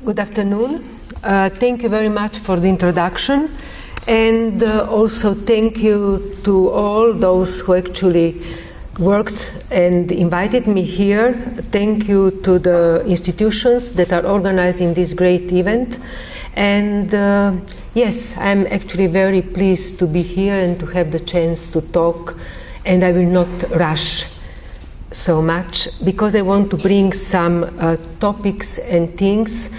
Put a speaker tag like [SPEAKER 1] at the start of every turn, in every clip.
[SPEAKER 1] Good afternoon. Thank you very much for the introduction, and also thank you to all those who actually worked and invited me here. Thank you to the institutions that are organizing this great event. And yes, I'm actually very pleased to be here and to have the chance to talk, and I will not rush so much because I want to bring some topics and things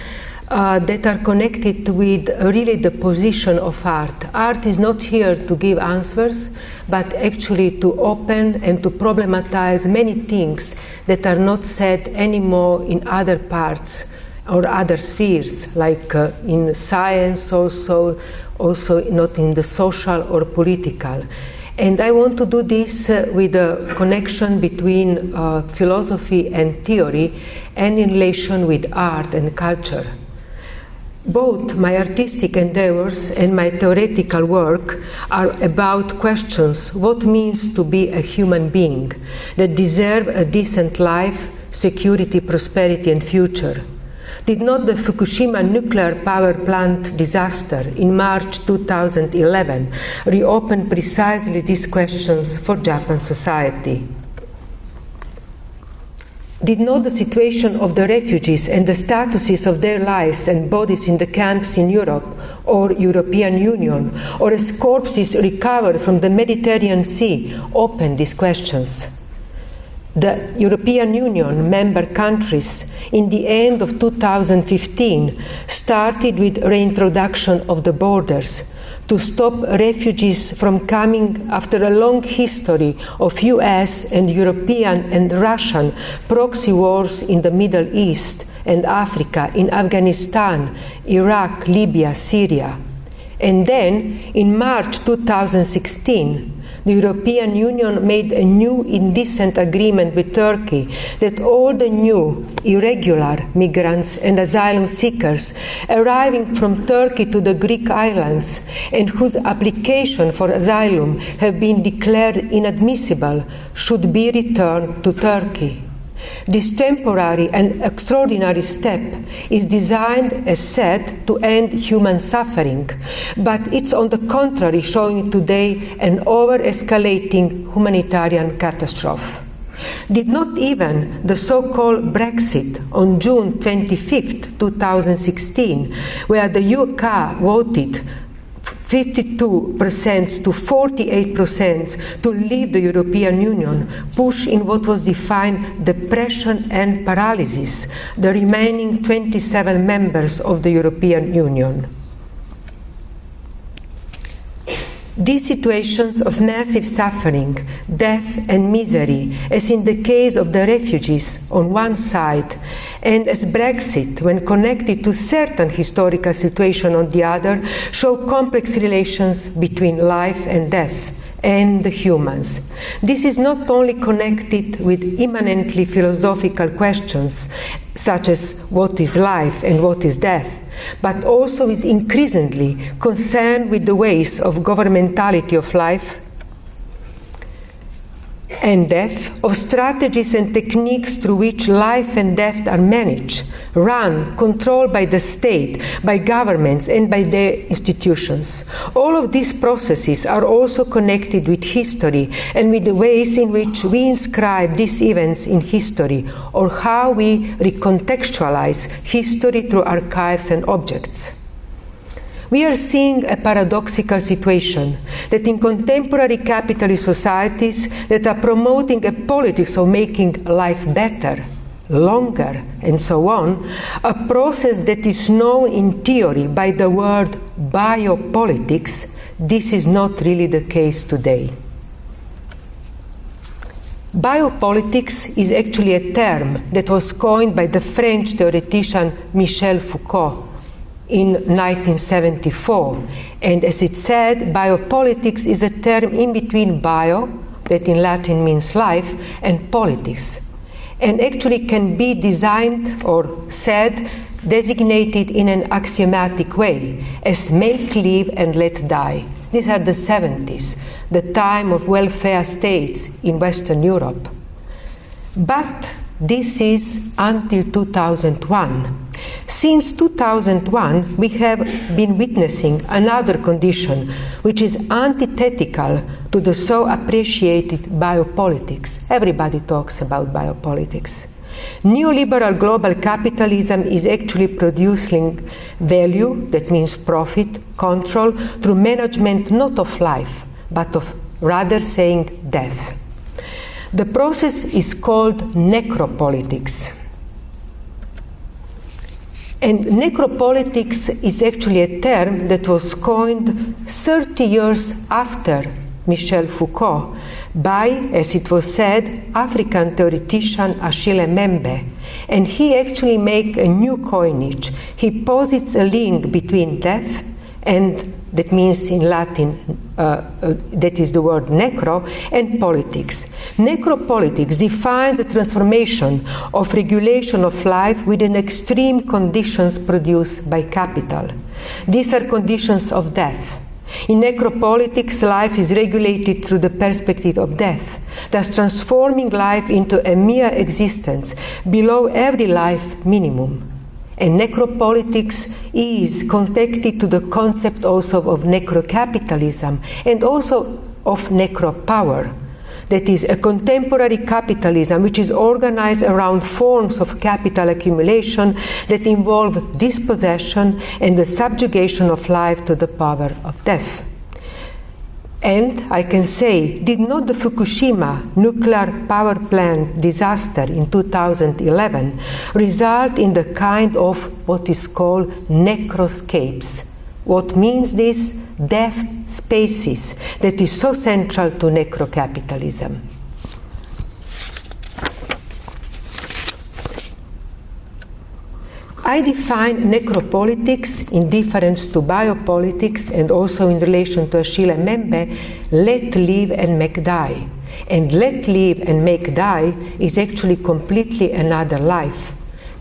[SPEAKER 1] that are connected with really the position of art. Art is not here to give answers, but actually to open and to problematize many things that are not said anymore in other parts or other spheres, like in science, also not in the social or political. And I want to do this with a connection between philosophy and theory, and in relation with art and culture. Both my artistic endeavors and my theoretical work are about questions: what means to be a human being that deserve a decent life, security, prosperity, and future? Did not the Fukushima nuclear power plant disaster in March 2011 reopen precisely these questions for Japanese society? Did not the situation of the refugees and the statuses of their lives and bodies in the camps in Europe or European Union, or as corpses recovered from the Mediterranean Sea, open these questions? The European Union member countries in the end of 2015 started with reintroduction of the borders to stop refugees from coming after a long history of US and European and Russian proxy wars in the Middle East and Africa, in Afghanistan, Iraq, Libya, Syria. And then in March 2016, the European Union made a new indecent agreement with Turkey that all the new irregular migrants and asylum seekers arriving from Turkey to the Greek islands and whose application for asylum have been declared inadmissible should be returned to Turkey. This temporary and extraordinary step is designed, as said, to end human suffering, but it's on the contrary showing today an over-escalating humanitarian catastrophe. Did not even the so-called Brexit on June 25, 2016, where the UK voted 52% to 48% to leave the European Union, push in what was defined depression and paralysis the remaining 27 members of the European Union? These situations of massive suffering, death and misery, as in the case of the refugees on one side, and as Brexit, when connected to certain historical situation on the other, show complex relations between life and death and the humans. This is not only connected with immanently philosophical questions, such as what is life and what is death, but also is increasingly concerned with the ways of governmentality of life and death, of strategies and techniques through which life and death are managed, run, controlled by the state, by governments, and by their institutions. All of these processes are also connected with history and with the ways in which we inscribe these events in history, or how we recontextualize history through archives and objects. We are seeing a paradoxical situation that in contemporary capitalist societies that are promoting a politics of making life better, longer, and so on, a process that is known in theory by the word biopolitics, this is not really the case today. Biopolitics is actually a term that was coined by the French theoretician Michel Foucault in 1974. And as it said, biopolitics is a term in between bio, that in Latin means life, and politics, and actually can be designed or said, designated in an axiomatic way, as make, live, and let die. These are the 70s, the time of welfare states in Western Europe. But this is until 2001. Since 2001, we have been witnessing another condition which is antithetical to the so appreciated biopolitics. Everybody talks about biopolitics. Neoliberal global capitalism is actually producing value, that means profit, control, through management not of life, but of rather saying death. The process is called necropolitics. And necropolitics is actually a term that was coined 30 years after Michel Foucault by, as it was said, African theoretician Achille Mbembe. And he actually makes a new coinage. He posits a link between death and, that means in Latin, that is the word necro, and politics. Necropolitics defines the transformation of regulation of life within extreme conditions produced by capital. These are conditions of death. In necropolitics, life is regulated through the perspective of death, thus transforming life into a mere existence below every life minimum. And necropolitics is connected to the concept also of necrocapitalism and also of necropower. That is a contemporary capitalism which is organized around forms of capital accumulation that involve dispossession and the subjugation of life to the power of death. And I can say, did not the Fukushima nuclear power plant disaster in 2011 result in the kind of what is called necroscapes? What means this? Death spaces that is so central to necrocapitalism. I define necropolitics in difference to biopolitics and also in relation to Achille Mbembe, let live and make die. And let live and make die is actually completely another life.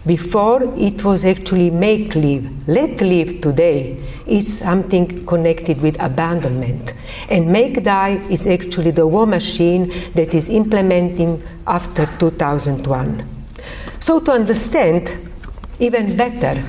[SPEAKER 1] Before it was actually make live. Let live today is something connected with abandonment. And make die is actually the war machine that is implementing after 2001. So to understand even better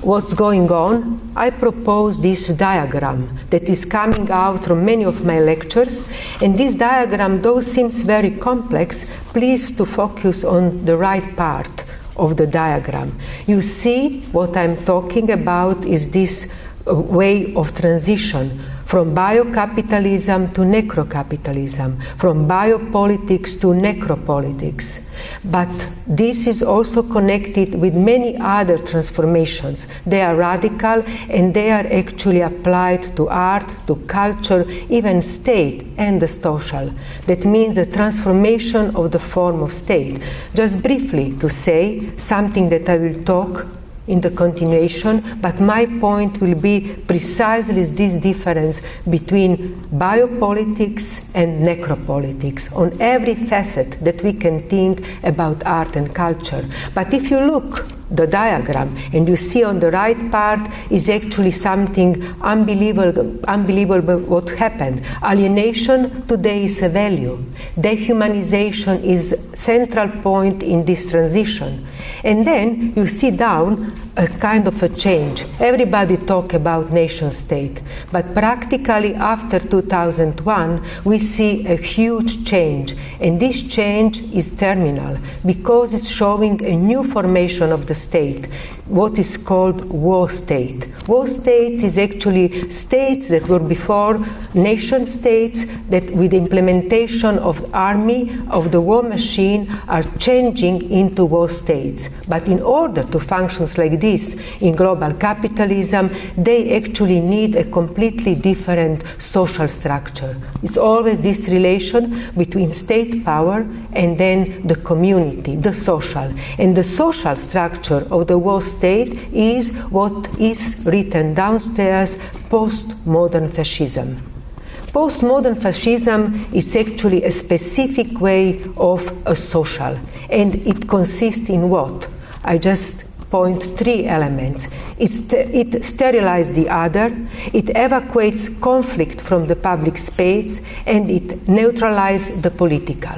[SPEAKER 1] what's going on, I propose this diagram that is coming out from many of my lectures. And this diagram, though seems very complex, please to focus on the right part of the diagram. You see what I'm talking about is this way of transition from biocapitalism to necrocapitalism, from biopolitics to necropolitics. But this is also connected with many other transformations. They are radical and they are actually applied to art, to culture, even state and the social. That means the transformation of the form of state. Just briefly to say something that I will talk in the continuation, but my point will be precisely this difference between biopolitics and necropolitics on every facet that we can think about art and culture. But if you look the diagram and you see on the right part is actually something unbelievable what happened. Alienation today is a value. Dehumanization is central point in this transition. And then you see down a kind of a change. Everybody talk about nation state, but practically after 2001 we see a huge change, and this change is terminal because it's showing a new formation of the state, what is called war state. War state is actually states that were before nation states that with the implementation of army, of the war machine, are changing into war states. But in order to function like this in global capitalism, they actually need a completely different social structure. It's always this relation between state power and then the community, the social. And the social structure of the war state is what is written downstairs, postmodern fascism. Postmodern fascism is actually a specific way of a social, and it consists in what? I just point three elements. It sterilizes the other, it evacuates conflict from the public space, and it neutralizes the political.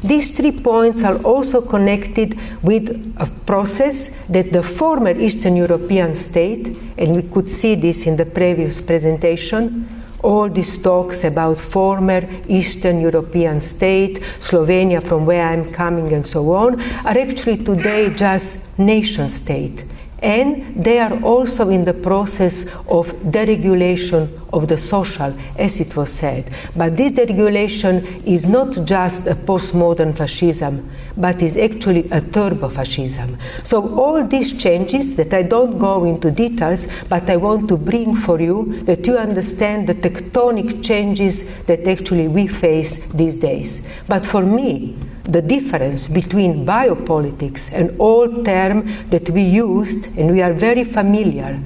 [SPEAKER 1] These 3 points are also connected with a process that the former Eastern European state, and we could see this in the previous presentation, all these talks about former Eastern European state, Slovenia from where I'm coming and so on, are actually today just nation state. And they are also in the process of deregulation of the social, as it was said. But this deregulation is not just a postmodern fascism, but is actually a turbo-fascism. So all these changes that I don't go into details, but I want to bring for you that you understand the tectonic changes that actually we face these days. But for me, the difference between biopolitics, an old term that we used and we are very familiar,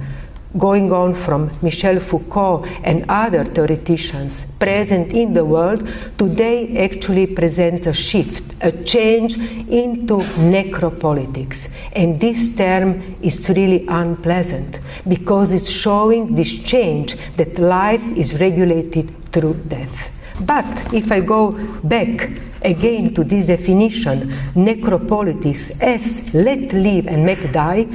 [SPEAKER 1] going on from Michel Foucault and other theoreticians present in the world, today actually presents a shift, a change into necropolitics. And this term is really unpleasant because it's showing this change that life is regulated through death. But if I go back again to this definition, necropolitics as let live and make die,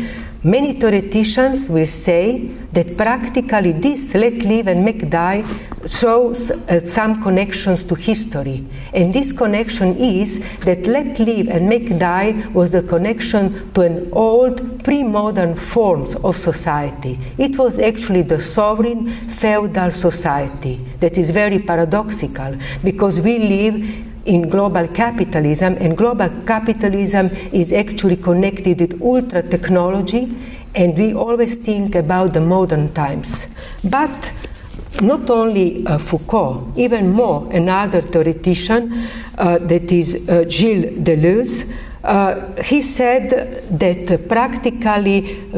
[SPEAKER 1] many theoreticians will say that practically this let live and make die shows some connections to history. And this connection is that let live and make die was the connection to an old pre-modern forms of society. It was actually the sovereign feudal society that is very paradoxical because we live in global capitalism, and global capitalism is actually connected with ultra technology, and we always think about the modern times. But not only Foucault, even more another theoretician, that is Gilles Deleuze, he said that practically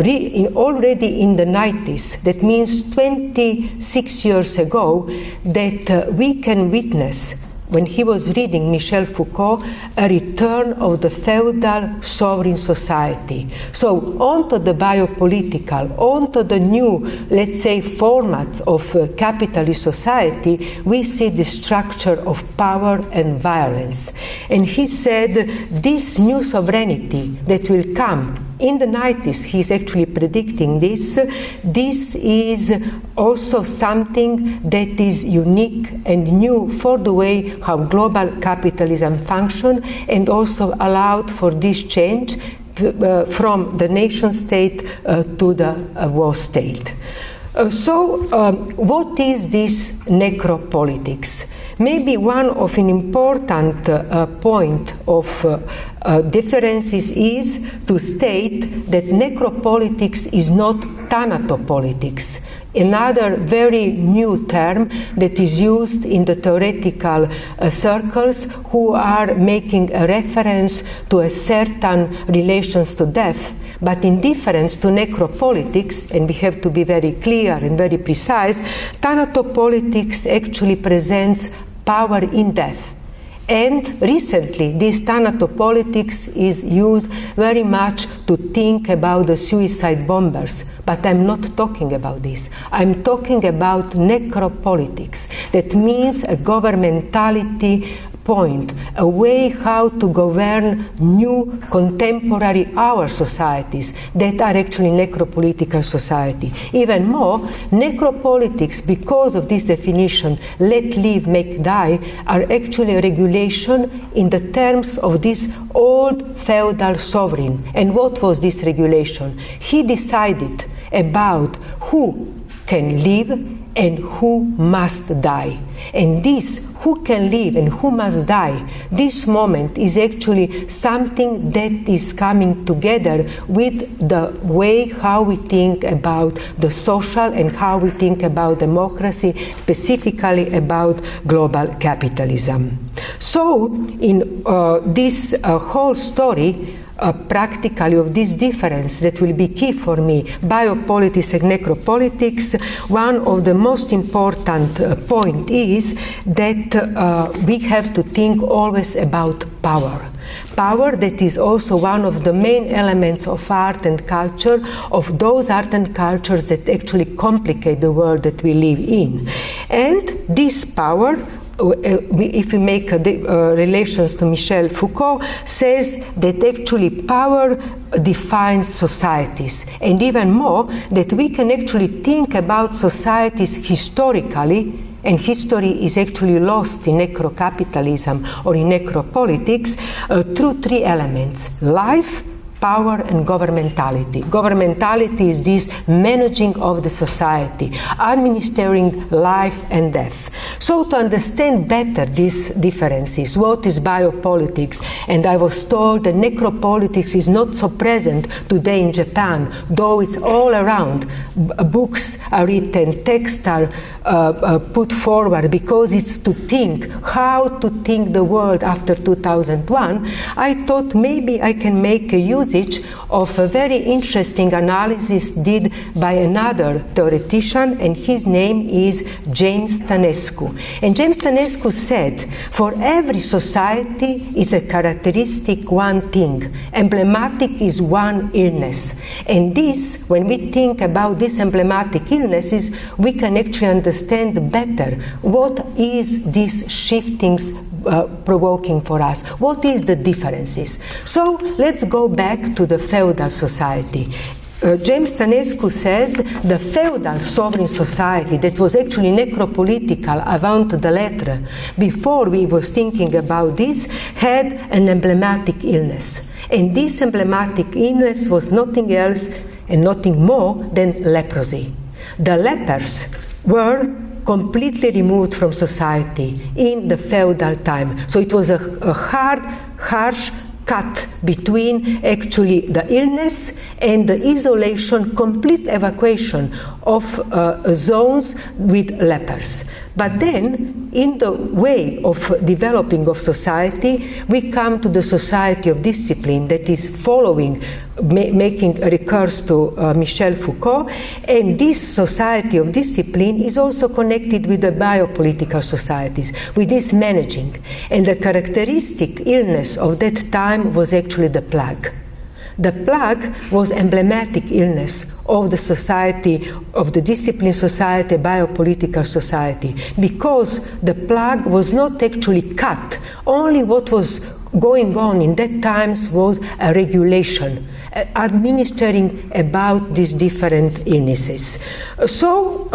[SPEAKER 1] already in the 90s, that means 26 years ago, that we can witness, when he was reading Michel Foucault, a return of the feudal sovereign society. So onto the biopolitical, onto the new, let's say, format of capitalist society, we see the structure of power and violence. And he said this new sovereignty that will come in the 90s, he's actually predicting this. This is also something that is unique and new for the way how global capitalism functions, and also allowed for this change from the nation state to the war state. What is this necropolitics? Maybe one of an important point of differences is to state that necropolitics is not thanatopolitics, another very new term that is used in the theoretical circles who are making a reference to a certain relations to death. But in difference to necropolitics, and we have to be very clear and very precise, thanatopolitics actually presents power in death. And recently, this thanatopolitics is used very much to think about the suicide bombers. But I'm not talking about this. I'm talking about necropolitics. That means a governmentality point, a way how to govern new contemporary our societies that are actually necropolitical society. Even more, necropolitics, because of this definition, let live, make die, are actually a regulation in the terms of this old feudal sovereign. And what was this regulation? He decided about who can live and who must die. And this who can live and who must die, this moment is actually something that is coming together with the way how we think about the social and how we think about democracy, specifically about global capitalism. So in this whole story, practically of this difference that will be key for me, biopolitics and necropolitics, one of the most important point is that we have to think always about power. Power that is also one of the main elements of art and culture, of those art and cultures that actually complicate the world that we live in. And this power if we make relations to Michel Foucault, says that actually power defines societies, and even more, that we can actually think about societies historically, and history is actually lost in necro-capitalism or in necro-politics through three elements: life, power, and governmentality. Governmentality is this managing of the society, administering life and death. So to understand better these differences, what is biopolitics? And I was told that necropolitics is not so present today in Japan, though it's all around. Books are written, texts are put forward, because it's to think, how to think the world after 2001. I thought maybe I can make a usage of a very interesting analysis did by another theoretician, and his name is James Stanescu. And James Stanescu said, for every society is a characteristic one thing. Emblematic is one illness. And this, when we think about these emblematic illnesses, we can actually understand better what is this shiftings provoking for us. What is the differences? So let's go back to the feudal society. James Stanescu says the feudal sovereign society that was actually necropolitical avant the lettre, before we were thinking about this, had an emblematic illness. And this emblematic illness was nothing else and nothing more than leprosy. The lepers were completely removed from society in the feudal time. So it was a hard, harsh cut between actually the illness and the isolation, complete evacuation of zones with lepers. But then, in the way of developing of society, we come to the society of discipline that is following, making a recurse to Michel Foucault, and this society of discipline is also connected with the biopolitical societies, with this managing. And the characteristic illness of that time was actually the plague. The plague was emblematic illness of the society, of the discipline society, biopolitical society, because the plague was not actually cut. Only what was going on in that times was a regulation, administering about these different illnesses. So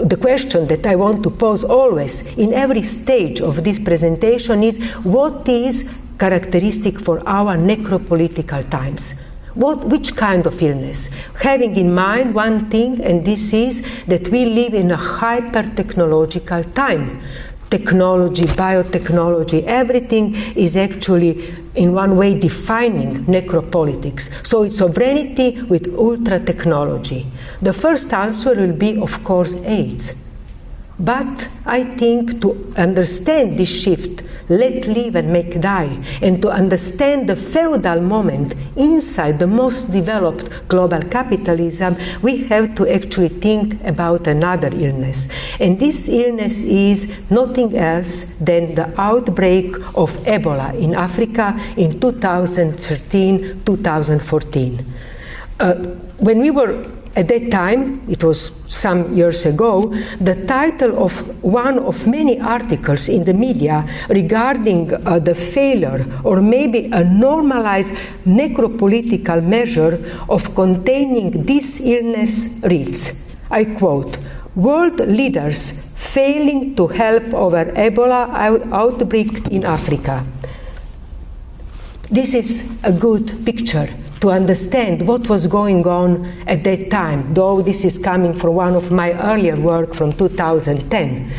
[SPEAKER 1] the question that I want to pose always in every stage of this presentation is, what is characteristic for our necropolitical times? Which kind of illness? Having in mind one thing, and this is that we live in a hyper-technological time. Technology, biotechnology, everything is actually in one way defining necropolitics. So it's sovereignty with ultra-technology. The first answer will be, of course, AIDS. But I think to understand this shift, let live and make die, and to understand the feudal moment inside the most developed global capitalism, we have to actually think about another illness. And this illness is nothing else than the outbreak of Ebola in Africa in 2013-2014. When we were at that time, it was some years ago, the title of one of many articles in the media regarding the failure or maybe a normalized necropolitical measure of containing this illness reads, I quote, "World leaders failing to help over Ebola outbreak in Africa." This is a good picture to understand what was going on at that time, though this is coming from one of my earlier work from 2010.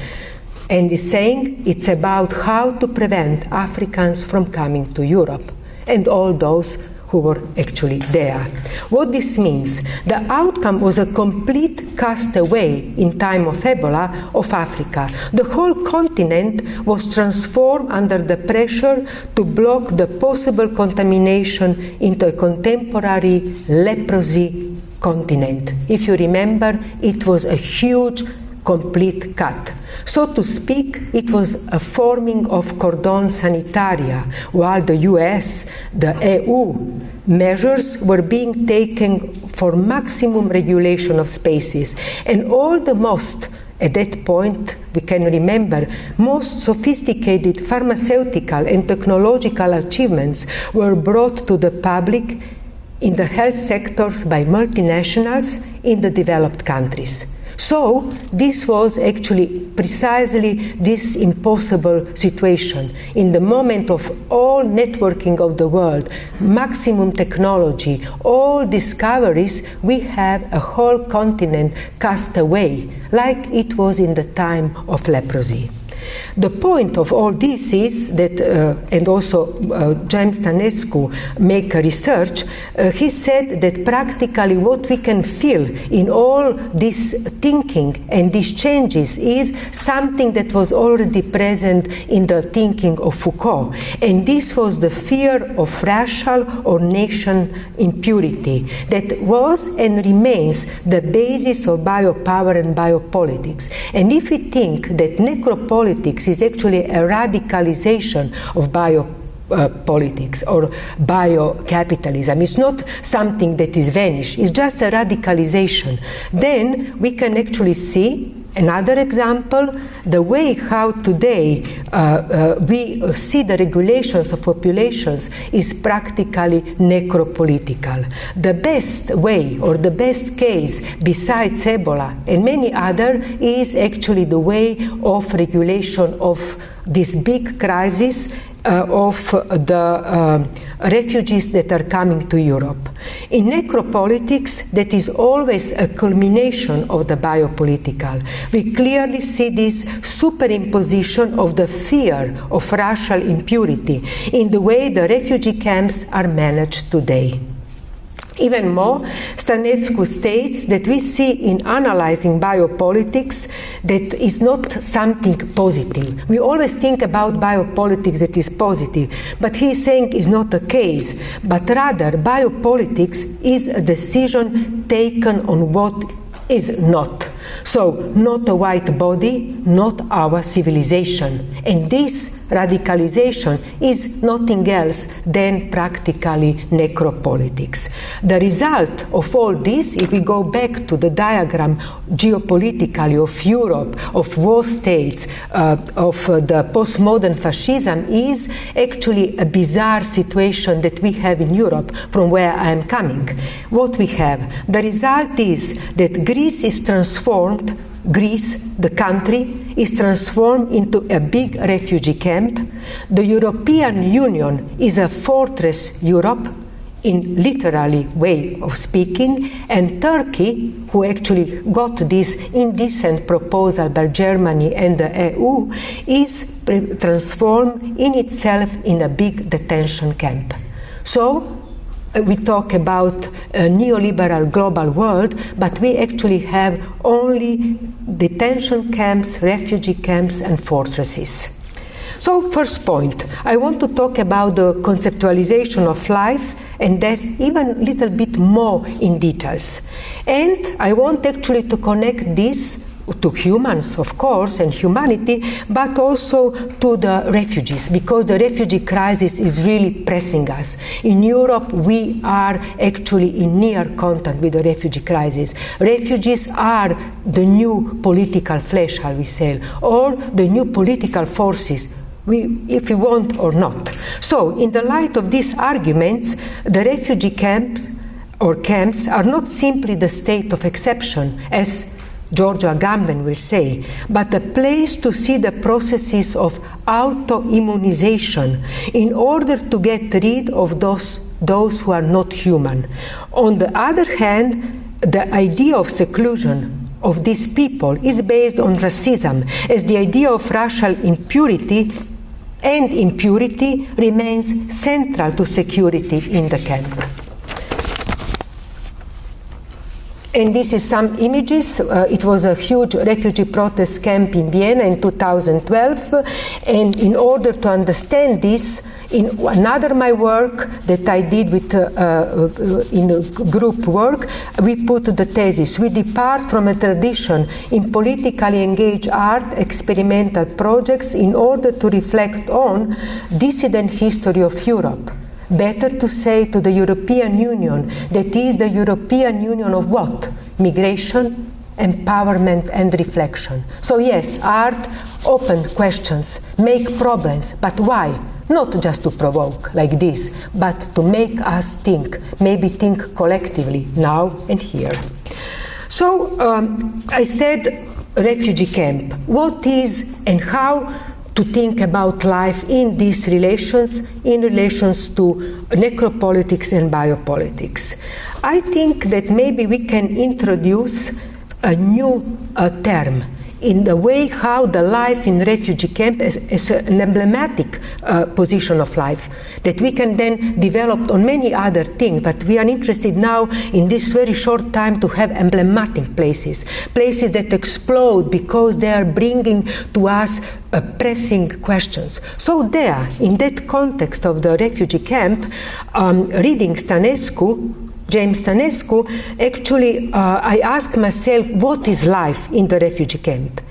[SPEAKER 1] And is saying it's about how to prevent Africans from coming to Europe and all those who were actually there. What this means, the outcome was a complete castaway in time of Ebola of Africa. The whole continent was transformed under the pressure to block the possible contamination into a contemporary leprosy continent. If you remember, it was a huge complete cut. So to speak, it was a forming of cordon sanitaria, while the US, the EU measures were being taken for maximum regulation of spaces. And all the most At that point, we can remember, most sophisticated pharmaceutical and technological achievements were brought to the public in the health sectors by multinationals in the developed countries. So this was actually precisely this impossible situation. In the moment of all networking of the world, maximum technology, all discoveries, we have a whole continent cast away, like it was in the time of leprosy. The point of all this is that, and also James Stanescu make a research, he said that practically what we can feel in all this thinking and these changes is something that was already present in the thinking of Foucault. And this was the fear of racial or nation impurity that was and remains the basis of biopower and biopolitics. And if we think that necropolitics is actually a radicalization of biopolitics or biocapitalism, it's not something that is vanished, it's just a radicalization, then we can actually see another example, the way how today we see the regulations of populations is practically necropolitical. The best way or the best case besides Ebola and many other is actually the way of regulation of this big crisis of the refugees that are coming to Europe. In necropolitics, that is always a culmination of the biopolitical. We clearly see this superimposition of the fear of racial impurity in the way the refugee camps are managed today. Even more, Stanescu states that we see in analyzing biopolitics that is not something positive. We always think about biopolitics that is positive, but he is saying is not the case, but rather biopolitics is a decision taken on what is not. So, not a white body, not our civilization. And this radicalization is nothing else than practically necropolitics. The result of all this, if we go back to the diagram geopolitically of Europe, of war states, of the postmodern fascism, is actually a bizarre situation that we have in Europe from where I am coming. What we have? The result is that Greece is transformed, Greece, the country, is transformed into a big refugee camp. The European Union is a fortress Europe, in literally way of speaking, and Turkey, who actually got this indecent proposal by Germany and the EU, is transformed in itself in a big detention camp. So, we talk about a neoliberal global world, but we actually have only detention camps, refugee camps, and fortresses. So, first point, I want to talk about the conceptualization of life and death even a little bit more in details. And I want actually to connect this to humans, of course, and humanity, but also to the refugees, because the refugee crisis is really pressing us. In Europe, we are actually in near contact with the refugee crisis. Refugees are the new political flesh, shall we say, or the new political forces, if we want or not. So, in the light of these arguments, the refugee camp or camps are not simply the state of exception, as Giorgio Agamben will say, but a place to see the processes of auto-immunization in order to get rid of those who are not human. On the other hand, the idea of seclusion of these people is based on racism, as the idea of racial impurity and impurity remains central to security in the camp. And this is some images. It was a huge refugee protest camp in Vienna in 2012. And in order to understand this, in another my work that I did with in group work, we put the thesis. We depart from a tradition in politically engaged art, experimental projects in order to reflect on dissident history of Europe. Better to say to the European Union that is the European Union of what? Migration empowerment and reflection. So yes, art open questions, make problems, but why? Not just to provoke like this, but to make us think, maybe think collectively now and here. So I said refugee camp. What is and how to think about life in these relations, in relations to necropolitics and biopolitics. I think that maybe we can introduce a new term in the way how the life in refugee camp is an emblematic position of life that we can then develop on many other things, but we are interested now in this very short time to have emblematic places that explode because they are bringing to us pressing questions. So there, in that context of the refugee camp, reading James Stanescu, actually I asked myself, what is life in the refugee camp?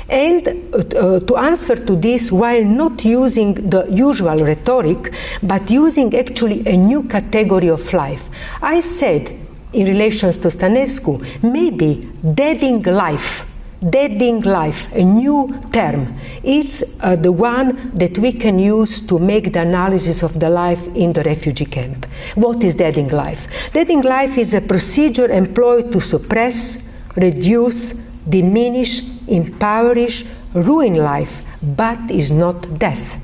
[SPEAKER 1] And to answer to this, while not using the usual rhetoric, but using actually a new category of life, I said, in relations to Stanescu, maybe deading life, a new term. It's the one that we can use to make the analysis of the life in the refugee camp. What is deading life? Deading life is a procedure employed to suppress, reduce, diminish, impoverish, ruin life, but is not death.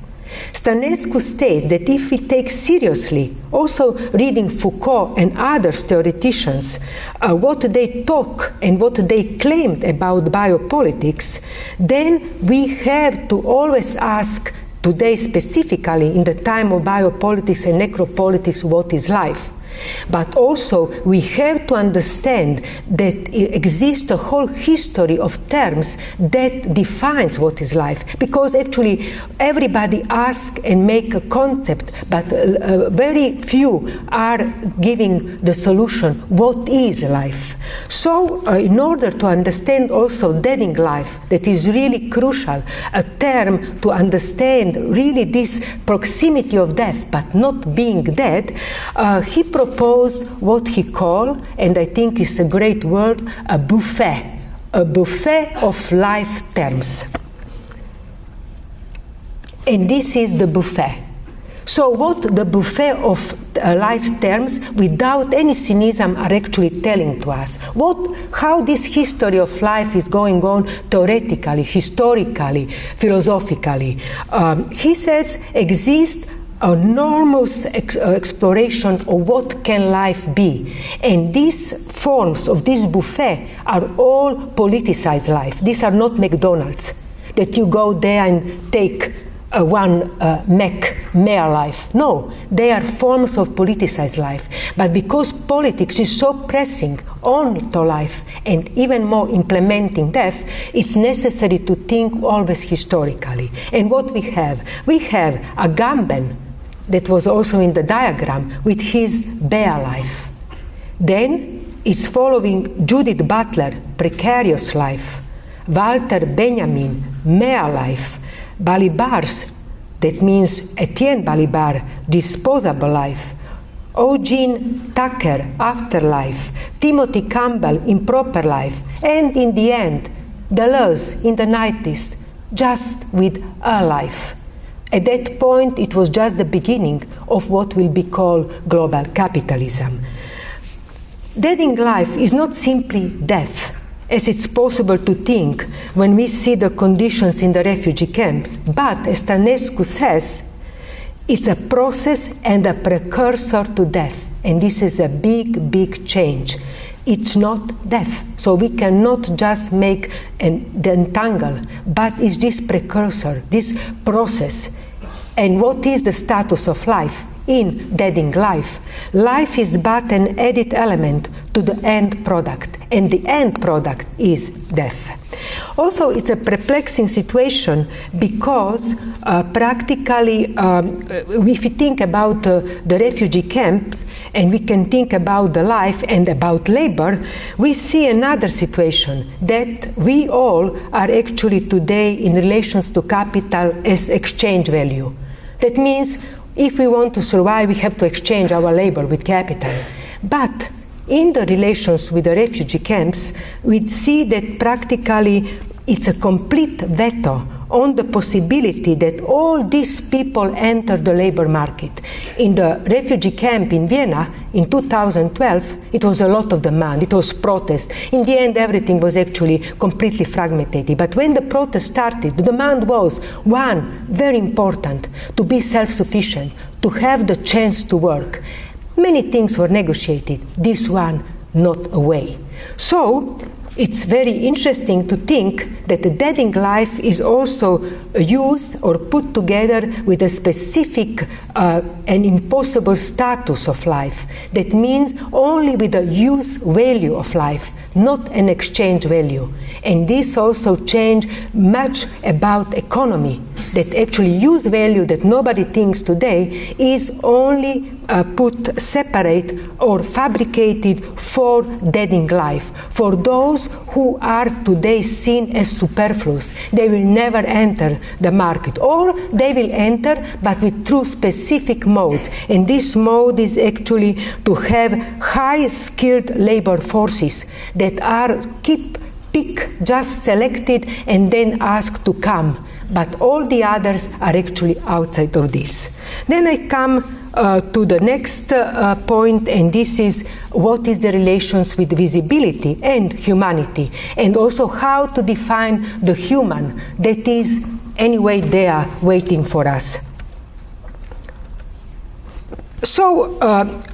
[SPEAKER 1] Stanescu states that if we take seriously, also reading Foucault and other theoreticians, what they talk and what they claimed about biopolitics, then we have to always ask today specifically in the time of biopolitics and necropolitics, what is life? But also we have to understand that exists a whole history of terms that defines what is life, because actually everybody asks and make a concept, but very few are giving the solution, what is life? So in order to understand also deading life, that is really crucial, a term to understand really this proximity of death but not being dead, he proposed what he called, and I think is a great word, a buffet of life terms. And this is the buffet. So what the buffet of life terms, without any cynicism, are actually telling to us? How this history of life is going on theoretically, historically, philosophically. He says exists enormous exploration of what can life be, and these forms of this buffet are all politicized life. These are not McDonald's that you go there and take one mere life. No, they are forms of politicized life. But because politics is so pressing on to life and even more implementing death, it's necessary to think always historically. And what we have Agamben, that was also in the diagram, with his bare life. Then it's following Judith Butler, precarious life, Walter Benjamin, mere life, Balibar's, that means Etienne Balibar, disposable life, Eugene Tucker, afterlife, Timothy Campbell, improper life, and in the end, Deleuze in the 90s, just with a life. At that point, it was just the beginning of what will be called global capitalism. Deading life is not simply death, as it's possible to think when we see the conditions in the refugee camps, but, as Stanescu says, it's a process and a precursor to death, and this is a big, big change. It's not death, so we cannot just make the entangle, but it's this precursor, this process. And what is the status of life in deading life? Life is but an added element to the end product, and the end product is death. Also, it's a perplexing situation because practically, if we think about the refugee camps and we can think about the life and about labor, we see another situation that we all are actually today in relations to capital as exchange value. That means if we want to survive, we have to exchange our labor with capital. But in the relations with the refugee camps, we see that practically it's a complete veto on the possibility that all these people enter the labor market. In the refugee camp in Vienna in 2012, it was a lot of demand, it was protest. In the end, everything was actually completely fragmented. But when the protest started, the demand was, one, very important, to be self-sufficient, to have the chance to work. Many things were negotiated, this one not a way. So, it's very interesting to think that the dating life is also used or put together with a specific and impossible status of life. That means only with the use value of life, not an exchange value. And this also changed much about economy, that actually use value that nobody thinks today is only put separate or fabricated for dating life. For those who are today seen as superfluous, they will never enter the market, or they will enter but with through specific mode. And this mode is actually to have high skilled labor forces that are pick just selected and then asked to come. But all the others are actually outside of this. Then I come to the next point, and this is what is the relations with visibility and humanity, and also how to define the human that is anyway there waiting for us. So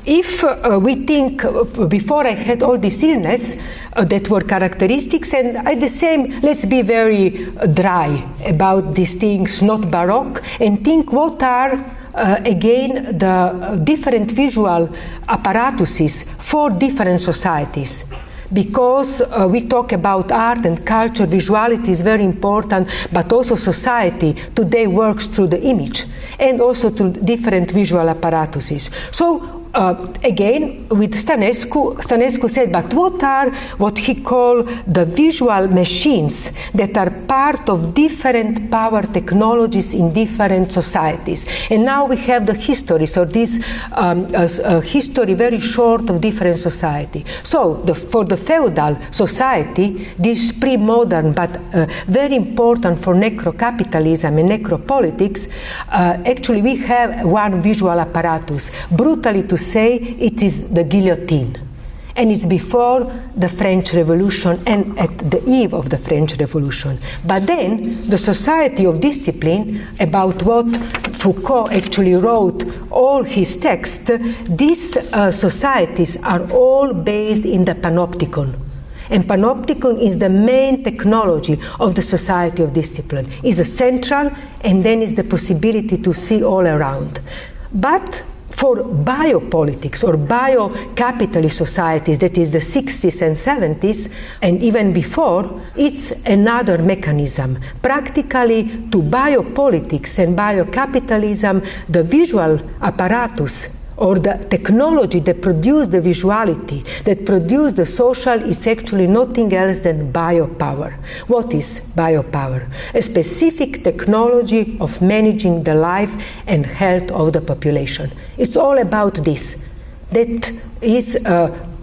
[SPEAKER 1] if we think, before I had all this illness that were characteristics, and at the same, let's be very dry about these things, not baroque, and think what are again the different visual apparatuses for different societies. Because we talk about art and culture, visuality is very important, but also society today works through the image and also through different visual apparatuses. So again, with Stanescu said, but what are what he called the visual machines that are part of different power technologies in different societies? And now we have the history, so this history very short of different society. So for the feudal society, this pre-modern but very important for necro-capitalism and necro-politics, actually we have one visual apparatus, brutally to say it is the guillotine. And it's before the French Revolution and at the eve of the French Revolution. But then the society of discipline, about what Foucault actually wrote all his texts, these societies are all based in the panopticon. And panopticon is the main technology of the society of discipline. It's a central, and then is the possibility to see all around. But for biopolitics or bio-capitalist societies, that is the 60s and 70s, and even before, it's another mechanism. Practically, to biopolitics and biocapitalism, the visual apparatus or the technology that produces the visuality, that produces the social, is actually nothing else than biopower. What is biopower? A specific technology of managing the life and health of the population. It's all about this. That is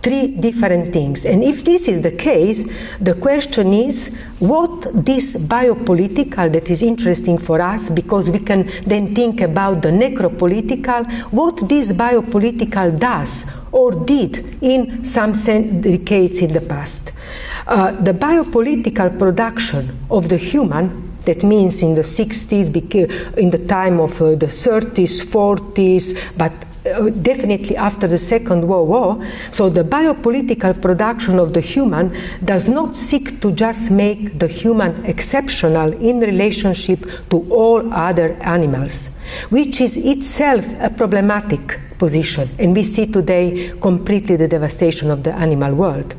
[SPEAKER 1] three different things. And if this is the case, the question is what this biopolitical, that is interesting for us because we can then think about the necropolitical, what this biopolitical does or did in some decades in the past. The biopolitical production of the human, that means in the 60s, in the time of the 30s, 40s, but definitely after the Second World War, so the biopolitical production of the human does not seek to just make the human exceptional in relationship to all other animals, which is itself a problematic position, and we see today completely the devastation of the animal world,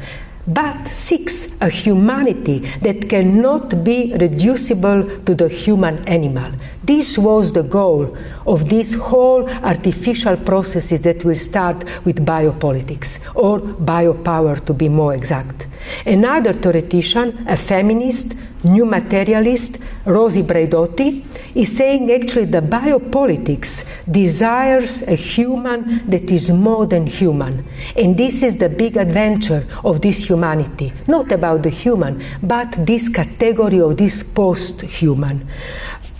[SPEAKER 1] but seeks a humanity that cannot be reducible to the human animal. This was the goal of these whole artificial processes that will start with biopolitics, or biopower to be more exact. Another theoretician, a feminist, new materialist, Rosi Braidotti, is saying actually the biopolitics desires a human that is more than human. And this is the big adventure of this humanity. Not about the human, but this category of this post-human.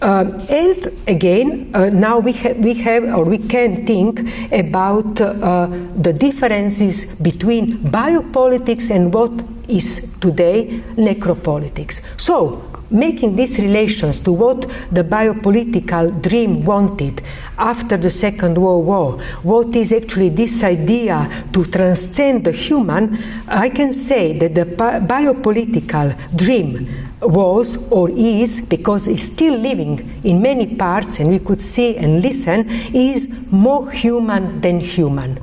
[SPEAKER 1] And again, now we can think about the differences between biopolitics and what is today necropolitics. So, making these relations to what the biopolitical dream wanted after the Second World War, what is actually this idea to transcend the human, I can say that the biopolitical dream was or is, because it's still living in many parts and we could see and listen, is more human than human.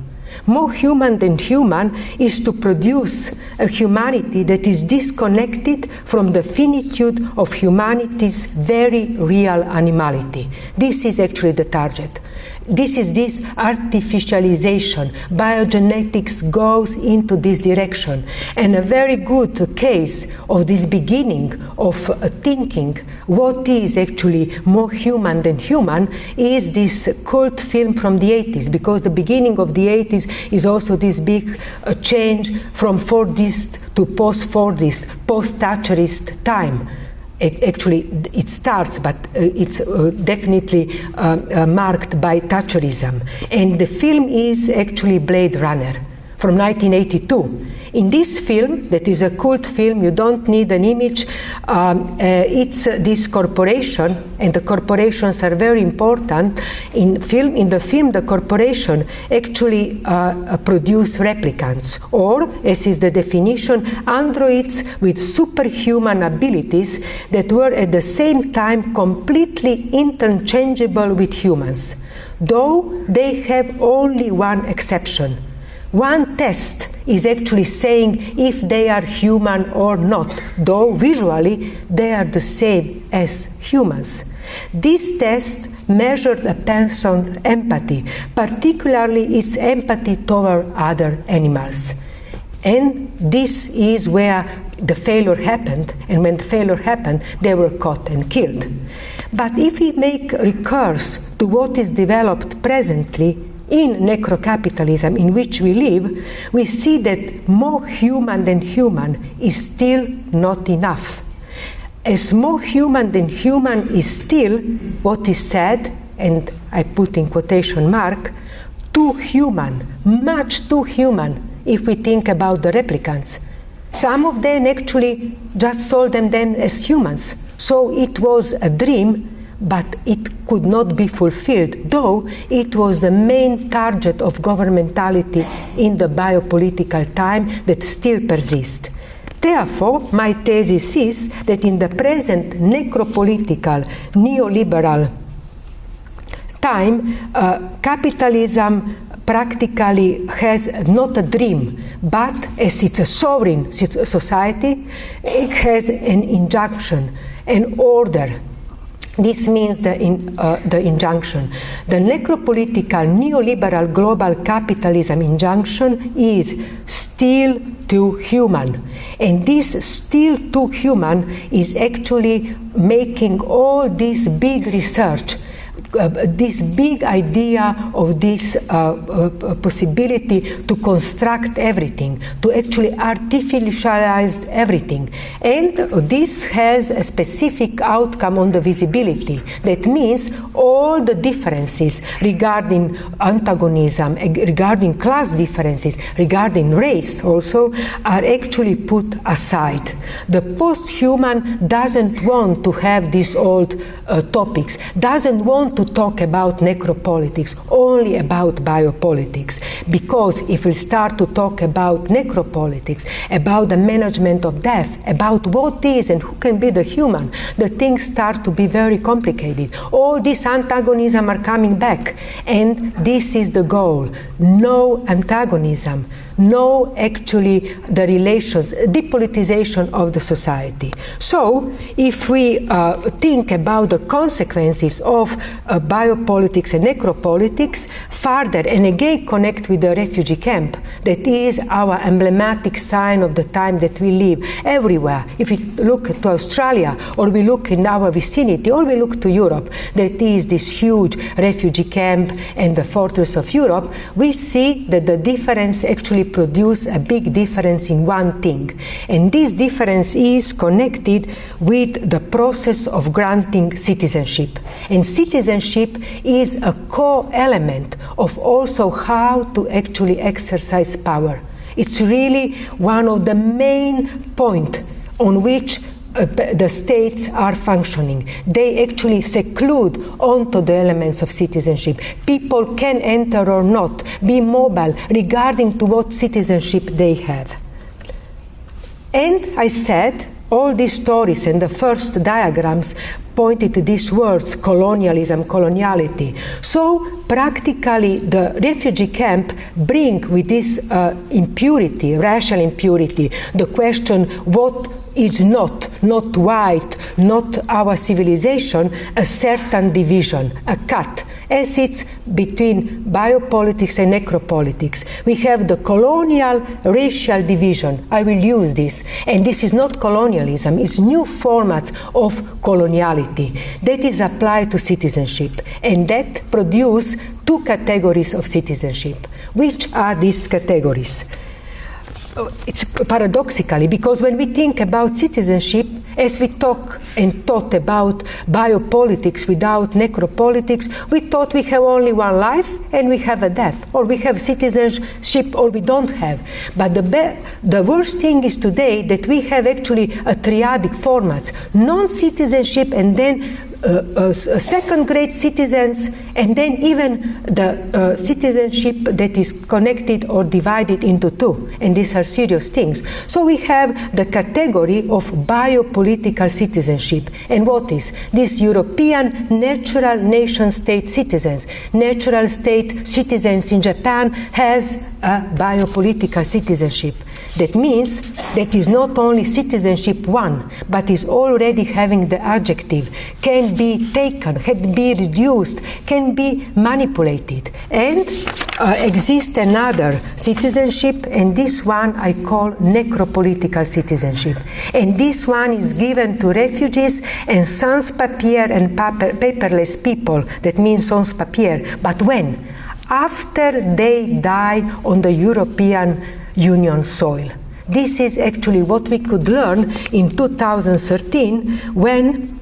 [SPEAKER 1] More human than human is to produce a humanity that is disconnected from the finitude of humanity's very real animality. This is actually the target. This is this artificialization. Biogenetics goes into this direction. And a very good case of this beginning of thinking what is actually more human than human is this cult film from the 80s, because the beginning of the 80s is also this big change from Fordist to post-Fordist, post-Thatcherist time. Actually, it starts, but it's definitely marked by Thatcherism. And the film is actually Blade Runner from 1982. In this film, that is a cult film, you don't need an image, it's this corporation, and the corporations are very important. In the film, the corporation actually produce replicants, or, as is the definition, androids with superhuman abilities that were at the same time completely interchangeable with humans, though they have only one exception. One test is actually saying if they are human or not, though visually they are the same as humans. This test measured a person's empathy, particularly its empathy toward other animals. And this is where the failure happened, and when the failure happened, they were caught and killed. But if we make recourse to what is developed presently in necrocapitalism in which we live, we see that more human than human is still not enough. As more human than human is still what is said, and I put in quotation mark, too human, much too human, if we think about the replicants. Some of them actually just saw them then as humans. So it was a dream, but it could not be fulfilled, though it was the main target of governmentality in the biopolitical time that still persists. Therefore, my thesis is that in the present necropolitical, neoliberal time, capitalism practically has not a dream, but as it's a sovereign society, it has an injunction, an order. This means the injunction. The necropolitical neoliberal global capitalism injunction is still too human. And this still too human is actually making all this big research, this big idea of this possibility to construct everything, to actually artificialize everything. And this has a specific outcome on the visibility. That means all the differences regarding antagonism, regarding class differences, regarding race also, are actually put aside. The post-human doesn't want to have these old topics, doesn't want to talk about necropolitics, only about biopolitics. Because if we start to talk about necropolitics, about the management of death, about what is and who can be the human, the things start to be very complicated. All these antagonism are coming back, and this is the goal. No antagonism, know actually the relations, depoliticization of the society. So if we think about the consequences of biopolitics and necropolitics further, and again connect with the refugee camp, that is our emblematic sign of the time that we live everywhere. If we look to Australia, or we look in our vicinity, or we look to Europe, that is this huge refugee camp and the fortress of Europe, we see that the difference actually produces a big difference in one thing. And this difference is connected with the process of granting citizenship. And citizenship is a core element of also how to actually exercise power. It's really one of the main points on which the states are functioning. They actually seclude onto the elements of citizenship. People can enter or not, be mobile regarding to what citizenship they have. And I said, all these stories and the first diagrams pointed to these words, colonialism, coloniality. So practically the refugee camp bring with this impurity, racial impurity, the question what is not white, not our civilization, a certain division, a cut, as it's between biopolitics and necropolitics. We have the colonial racial division. I will use this. And this is not colonialism, it's new formats of coloniality that is applied to citizenship. And that produce two categories of citizenship. Which are these categories? It's paradoxically, because when we think about citizenship, as we talk and thought about biopolitics without necropolitics, we thought we have only one life and we have a death, or we have citizenship or we don't have. But the worst thing is today that we have actually a triadic format, non-citizenship and then second-grade citizens, and then even the citizenship that is connected or divided into two. And these are serious things. So we have the category of biopolitical citizenship. And what is? These European natural nation-state citizens. Natural state citizens in Japan has a biopolitical citizenship. That means that is not only citizenship one, but is already having the adjective, can be taken, can be reduced, can be manipulated. And exists another citizenship, and this one I call necropolitical citizenship. And this one is given to refugees and sans-papiers and paperless people, that means sans-papiers. But when? After they die on the European Union soil. This is actually what we could learn in 2013 when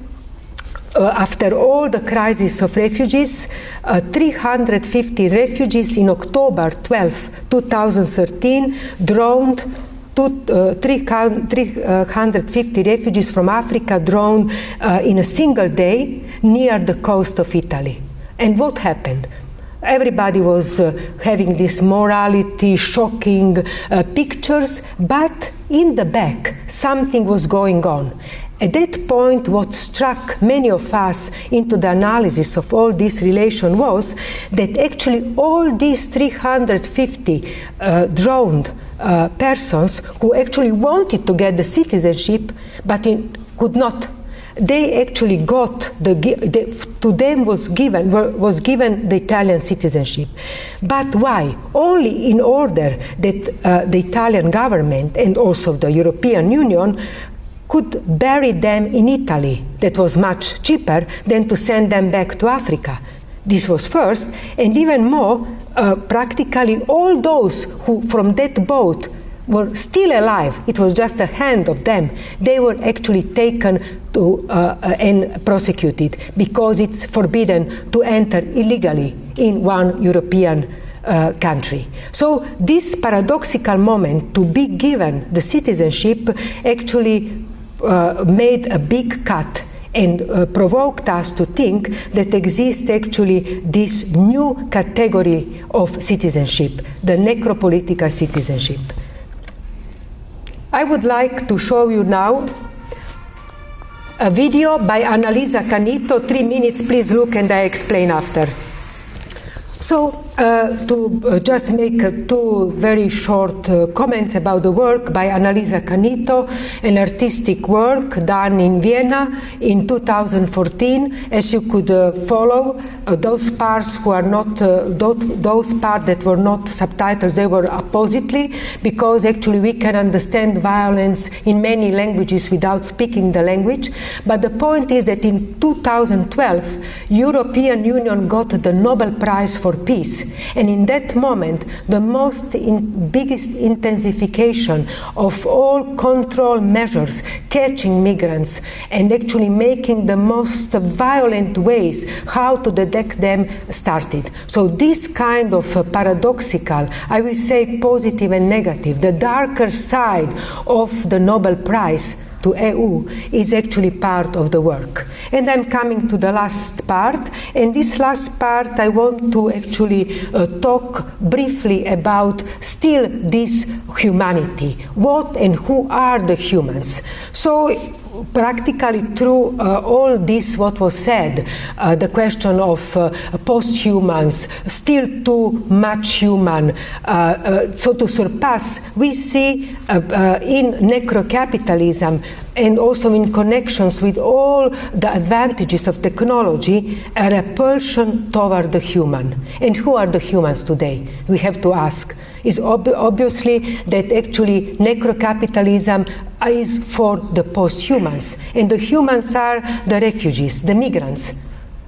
[SPEAKER 1] after all the crisis of refugees, 350 refugees in October 12, 2013 drowned 350 refugees from Africa drowned in a single day near the coast of Italy. And what happened? Everybody was having this morality, shocking pictures, but in the back, something was going on. At that point, what struck many of us into the analysis of all this relation was that actually all these 350 drowned persons who actually wanted to get the citizenship, but could not. They actually got to them was given the Italian citizenship. But why? Only in order that the Italian government and also the European Union could bury them in Italy. That was much cheaper than to send them back to Africa. This was first, and even more, practically all those who from that boat were still alive, it was just a hand of them, they were actually taken to and prosecuted because it's forbidden to enter illegally in one European country. So this paradoxical moment to be given the citizenship actually made a big cut and provoked us to think that exists actually this new category of citizenship, the necropolitical citizenship. I would like to show you now a video by Annalisa Canito, 3 minutes, please look and I explain after. So to just make two very short comments about the work by Annalisa Canito, an artistic work done in Vienna in 2014. As you could follow, those parts who are not, those parts that were not subtitles, they were oppositely, because actually we can understand violence in many languages without speaking the language. But the point is that in 2012, European Union got the Nobel Prize for Peace. And in that moment, the biggest intensification of all control measures, catching migrants, and actually making the most violent ways how to detect them started. So this kind of paradoxical, I will say positive and negative, the darker side of the Nobel Prize to EU is actually part of the work. And I'm coming to the last part, and this last part I want to actually talk briefly about still this humanity. What and who are the humans? So practically through all this what was said, the question of post-humans, still too much human, so to surpass, we see in necrocapitalism and also in connections with all the advantages of technology, a repulsion toward the human. And who are the humans today? We have to ask. Is obviously that actually necrocapitalism is for the post-humans. And the humans are the refugees, the migrants,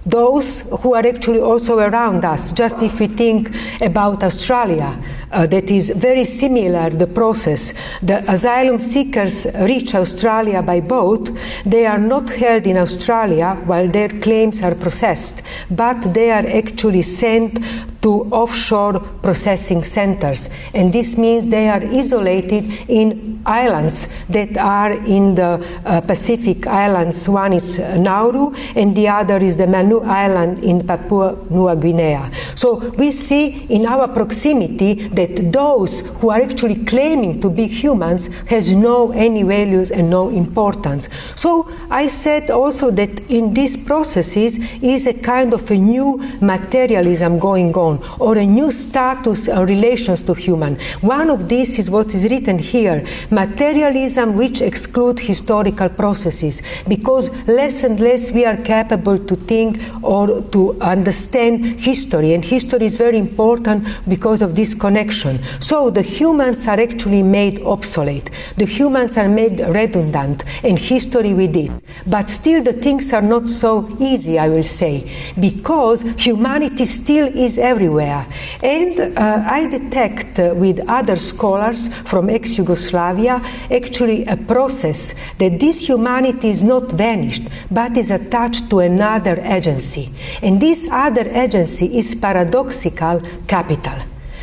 [SPEAKER 1] those who are actually also around us. Just if we think about Australia, that is very similar, the process. The asylum seekers reach Australia by boat. They are not held in Australia while their claims are processed, but they are actually sent to offshore processing centers. And this means they are isolated in islands that are in the Pacific Islands. One is Nauru, and the other is the Manu Island in Papua New Guinea. So we see in our proximity that those who are actually claiming to be humans has no any values and no importance. So I said also that in these processes is a kind of a new materialism going on, or a new status or relations to human. One of these is what is written here, materialism which exclude historical processes, because less and less we are capable to think or to understand history, and history is very important because of this connection. So the humans are actually made obsolete, the humans are made redundant, and history with this. But still the things are not so easy, I will say, because humanity still is everywhere. And I detect with other scholars from ex-Yugoslavia actually a process that this humanity is not vanished, but is attached to another agency. And this other agency is paradoxical capital.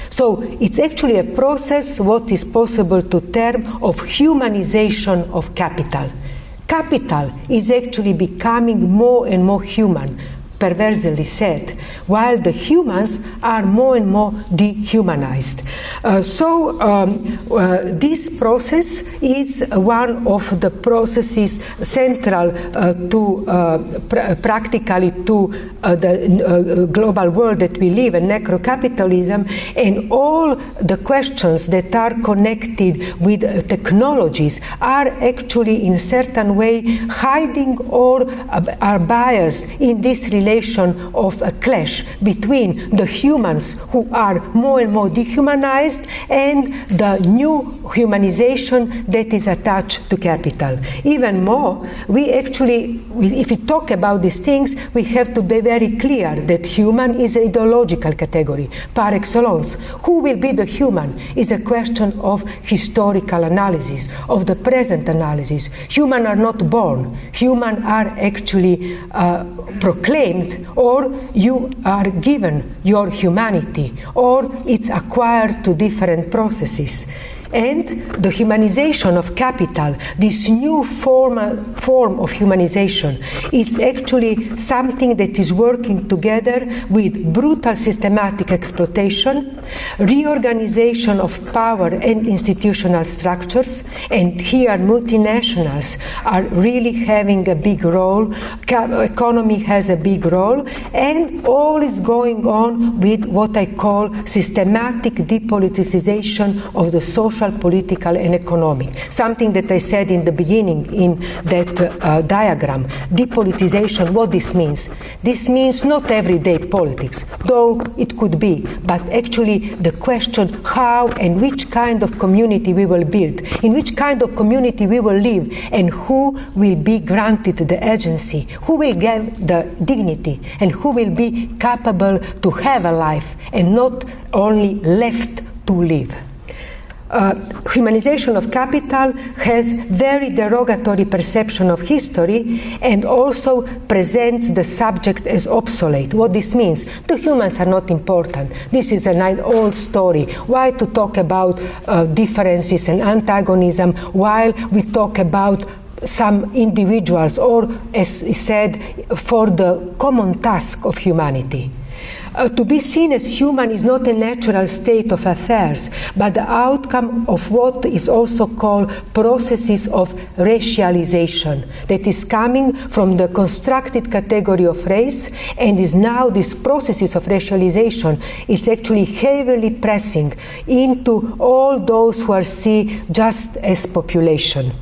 [SPEAKER 1] So it's actually a process, what is possible to term of humanization of capital. Capital is actually becoming more and more human, perversely said, while the humans are more and more dehumanized. This process is one of the processes central practically to the global world that we live in, necrocapitalism, and all the questions that are connected with technologies are actually in certain way hiding or are biased in this relation of a clash between the humans who are more and more dehumanized and the new humanization that is attached to capital. Even more, we actually, if we talk about these things, we have to be very clear that human is an ideological category par excellence. Who will be the human is a question of historical analysis, of the present analysis. Humans are not born. Humans are actually proclaimed, or you are given your humanity, or it's acquired to different processes. And the humanization of capital, this new form of humanization, is actually something that is working together with brutal systematic exploitation, reorganization of power and institutional structures, and here multinationals are really having a big role, economy has a big role, and all is going on with what I call systematic depoliticization of the social, political, and economic. Something that I said in the beginning in that diagram. Depoliticization, what this means? This means not everyday politics, though it could be, but actually the question how and which kind of community we will build, in which kind of community we will live, and who will be granted the agency, who will get the dignity, and who will be capable to have a life and not only left to live. Humanization of capital has very derogatory perception of history and also presents the subject as obsolete. What this means? The humans are not important. This is an old story. Why to talk about differences and antagonism while we talk about some individuals, or as is said, for the common task of humanity? To be seen as human is not a natural state of affairs, but the outcome of what is also called processes of racialization, that is coming from the constructed category of race, and is now this processes of racialization, it's actually heavily pressing into all those who are seen just as population.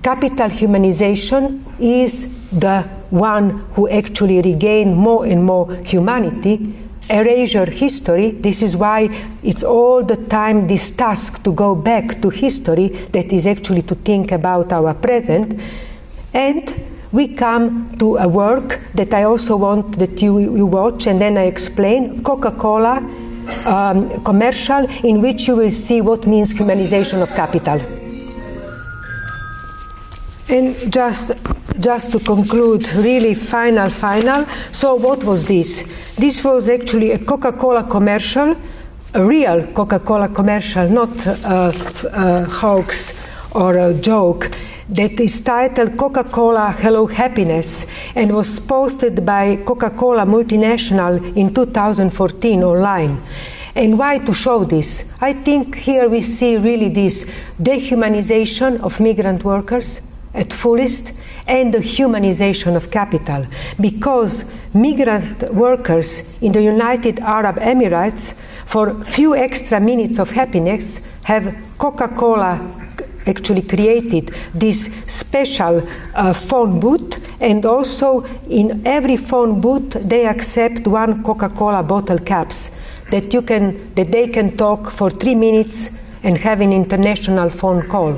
[SPEAKER 1] Capital humanization is the one who actually regain more and more humanity, erasure history. This is why it's all the time this task to go back to history that is actually to think about our present. And we come to a work that I also want that you watch, and then I explain, Coca-Cola commercial, in which you will see what means humanization of capital. And just to conclude, really final. So what was this? This was actually a Coca-Cola commercial, a real Coca-Cola commercial, not a hoax or a joke, that is titled Coca-Cola Hello Happiness, and was posted by Coca-Cola multinational in 2014 online. And why to show this? I think here we see really this dehumanization of migrant workers at fullest, and the humanization of capital, because migrant workers in the United Arab Emirates, for few extra minutes of happiness, have Coca-Cola actually created this special phone booth, and also in every phone booth they accept one Coca-Cola bottle caps that they can talk for 3 minutes and have an international phone call.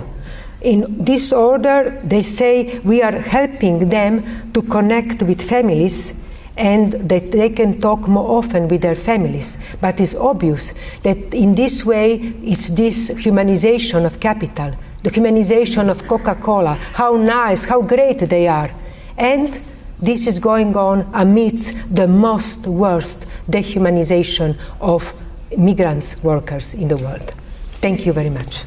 [SPEAKER 1] In this order, they say we are helping them to connect with families and that they can talk more often with their families. But it's obvious that in this way, it's this humanization of capital, the humanization of Coca-Cola, how nice, how great they are. And this is going on amidst the most worst dehumanization of migrants workers in the world. Thank you very much.